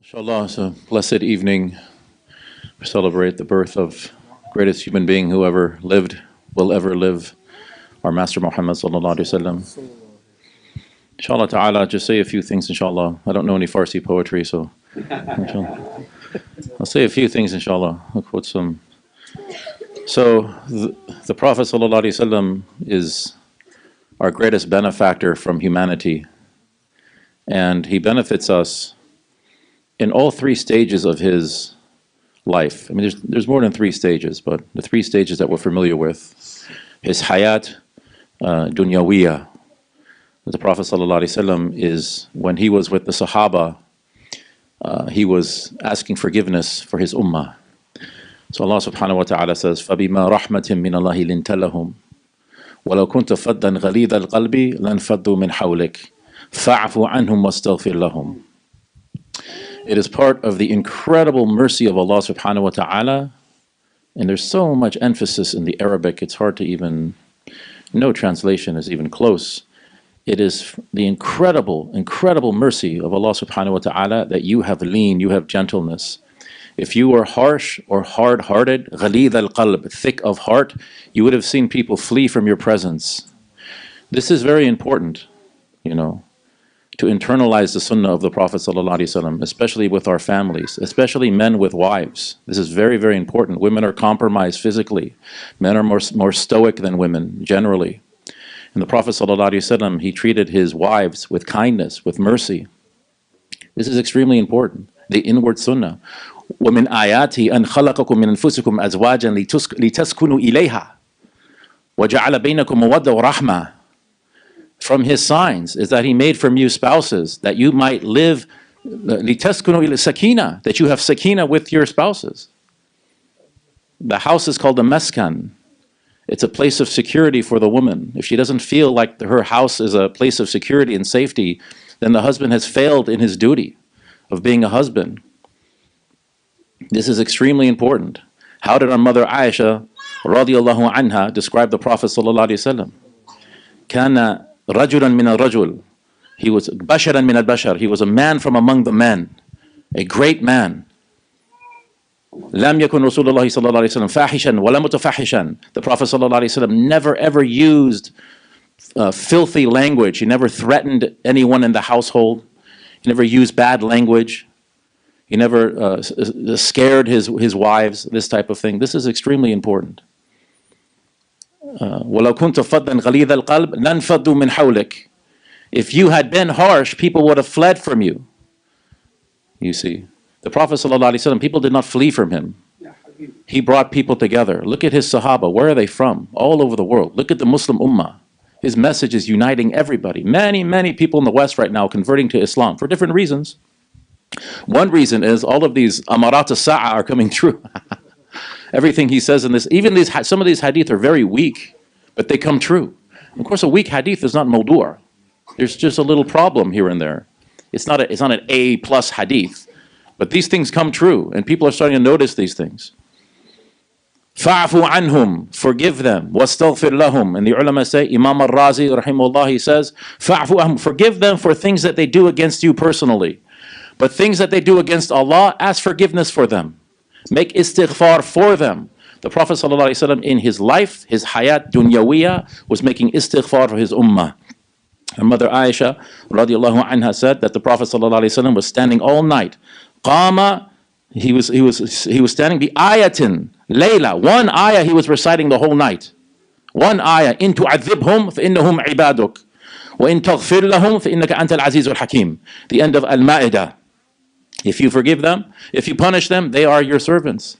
Inshallah, it's a blessed evening. We celebrate the birth of greatest human being who ever lived, will ever live, our Master Muhammad sallallahu alaihi wasallam. Inshallah ta'ala, just say a few things, inshallah. I don't know any Farsi poetry, so inshallah. I'll say a few things, inshallah. I'll quote some. So, the Prophet sallallahu alaihi wasallam is our greatest benefactor from humanity. And he benefits us in all three stages of his life. I mean, there's more than three stages, but the three stages that we're familiar with. His hayat dunyawiyah. The Prophet ﷺ is, when he was with the Sahaba, he was asking forgiveness for his ummah. So Allah subhanahu wa ta'ala says, فَبِمَا رَحْمَةٍ مِّنَ اللَّهِ لِنْتَ لَهُمْ وَلَوْ كُنْتَ فَضًّا غَلِيظَ الْقَلْبِ لَانْفَضُّوا مِنْ حَوْلِكَ فَاعْفُ عَنْهُمْ وَاسْتَغْفِرْ لَهُمْ. It is part of the incredible mercy of Allah subhanahu wa ta'ala, and there's so much emphasis in the Arabic, it's hard to even, no translation is even close. It is the incredible, incredible mercy of Allah subhanahu wa ta'ala that you have lean, you have gentleness. If you were harsh or hard-hearted, ghalid al-qalb, thick of heart, you would have seen people flee from your presence. This is very important, to internalize the sunnah of the Prophet ﷺ, especially with our families, especially men with wives. This is very, very important. Women are compromised physically. Men are more stoic than women, generally. And the Prophet ﷺ, he treated his wives with kindness, with mercy. This is extremely important. The inward sunnah. وَمِنْ آيَاتِهِ أَنْ خَلَقَكُم مِّنْ أَنفُسِكُمْ أَزْوَاجًا لِتَسْكُنُوا إِلَيْهَا وَجَعَلَ بَيْنَكُمْ مَوَدَّةً وَرَحْمَةً. From his signs is that he made from you spouses that you might live لِتَسْكُنُوا إِلَى سَكِينَةً, that you have sakina with your spouses. The house is called a meskan. It's a place of security for the woman. If she doesn't feel like her house is a place of security and safety, then the husband has failed in his duty of being a husband. This is extremely important. How did our mother Aisha radiallahu anha describe the Prophet sallallahu alaihi wasallam? Kana rajulan min al-rajul. He was basharan min al-bashar. He was a man from among the men, a great man. Lam yakun Rasulullah sallallahu alaihi wasallam fahishan wala mutafahishan. The Prophet sallallahu alaihi wasallam never ever used filthy language. He never threatened anyone in the household. He never used bad language. He never scared his wives, this type of thing. This is extremely important. وَلَوْ كُنْتَ فَضًّا غَلِيظَ الْقَلْبِ لَانْفَضُّوا مِنْ حَوْلِكَ. If you had been harsh, people would have fled from you. You see, the Prophet ﷺ, people did not flee from him. He brought people together. Look at his Sahaba. Where are they from? All over the world. Look at the Muslim Ummah. His message is uniting everybody. Many, many people in the West right now converting to Islam for different reasons. One reason is all of these amarat as-sa'a are coming true. Everything he says in this, even some of these hadith are very weak, but they come true. Of course, a weak hadith is not mawdu'. There's just a little problem here and there. It's not an A+ hadith, but these things come true, and people are starting to notice these things. فَاعْفُوا عَنْهُمْ, forgive them. وَاسْتَغْفِرْ لَهُمْ. And the ulama say, Imam al-Razi, rahimahullah, he says, فَاعْفُوا عَنْهُمْ, forgive them for things that they do against you personally. But things that they do against Allah, ask forgiveness for them. Make istighfar for them. The Prophet ﷺ in his life, his hayat dunyawiyah, was making istighfar for his ummah. Her mother Aisha radiallahu anha said that the Prophet ﷺ was standing all night. Qama, he was standing bi ayatin, layla, one ayah he was reciting the whole night. One ayah, in tu'adhibhum fa innahum ibaduk, wa in taghfir lahum fa innaka anta al-azizul hakim. The end of Al-Ma'idah. If you forgive them, if you punish them, they are your servants.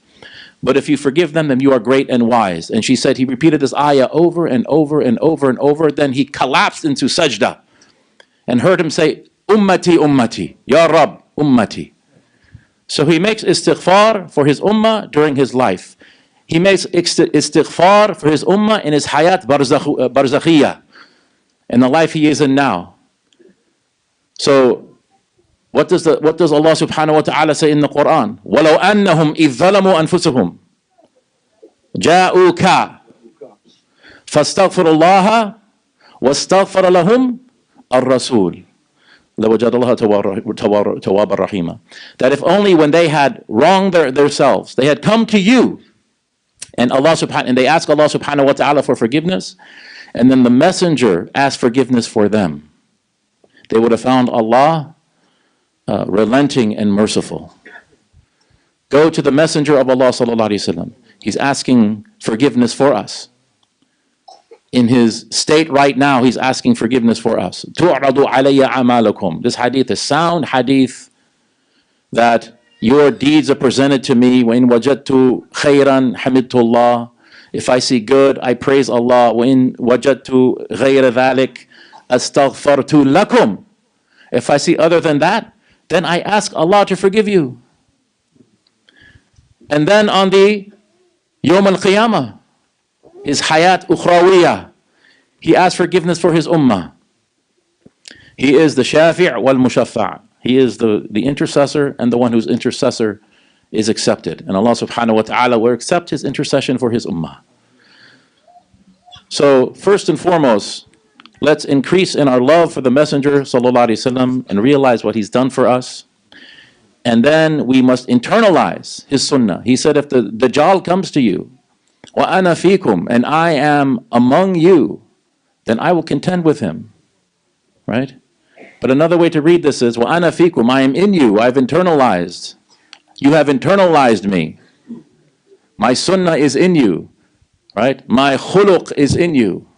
But if you forgive them, then you are great and wise. And she said he repeated this ayah over and over and over and over. Then he collapsed into sajda and heard him say, Ummati, Ummati, Ya Rab, Ummati. So he makes istighfar for his ummah during his life. He makes istighfar for his ummah in his hayat barzakhiyah, in the life he is in now. So, what does Allah subhanahu wa ta'ala say in the Qur'an? وَلَوْ أَنَّهُمْ إِذْ ظَلَمُوا أَنفُسَهُمْ جَاءُوكَ فَاسْتَغْفِرُوا اللَّهَ وَاسْتَغْفَرَ لَهُمْ الرَّسُولُ لَوَجَدَ اللَّهَ تَوَّابًا رَحِيمًا. That if only when they had wronged themselves, they had come to you, and they ask Allah subhanahu wa ta'ala for forgiveness, and then the messenger asked forgiveness for them, they would have found Allah relenting and merciful. Go to the messenger of Allah sallallahu alaihi wasallam. He's asking forgiveness for us. In his state right now, he's asking forgiveness for us. تُعْرَضُ عَلَيَّ أَعْمَالُكُمْ. This hadith is sound hadith, that your deeds are presented to me. وَإِن وَجَدْتُ خَيْرًا حَمِدْتُ اللَّهِ. If I see good, I praise Allah. وَإِن وَجَدْتُ غَيْرَ ذَلِكَ أَسْتَغْفَرْتُ لَكُمْ. If I see other than that, then I ask Allah to forgive you. And then on the Yawm al-Qiyamah, his hayat ukhrawiyah, he asks forgiveness for his ummah. He is the shafi' wal mushaffa'. He is the intercessor, and the one whose intercessor is accepted. And Allah subhanahu wa ta'ala will accept his intercession for his ummah. So first and foremost, let's increase in our love for the Messenger sallallahu alaihi wasallam and realize what he's done for us. And then we must internalize his sunnah. He said, if the Dajjal comes to you, وَأَنَا فِيكُمْ, and I am among you, then I will contend with him. Right? But another way to read this is, وَأَنَا فِيكُمْ, I am in you, I've internalized. You have internalized me. My sunnah is in you. Right? My khuluq is in you.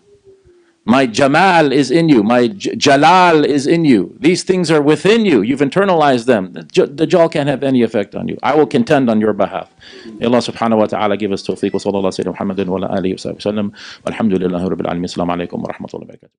My jamal is in you. My jalal is in you. These things are within you. You've internalized them. The Dajjal can't have any effect on you. I will contend on your behalf. May Allah subhanahu wa ta'ala give us tawfiq. Wa sallallahu alayhi wa sallam. Walhamdulillahi rabbil alamin. Assalamu alaikum wa rahmatullahi wa barakatuh.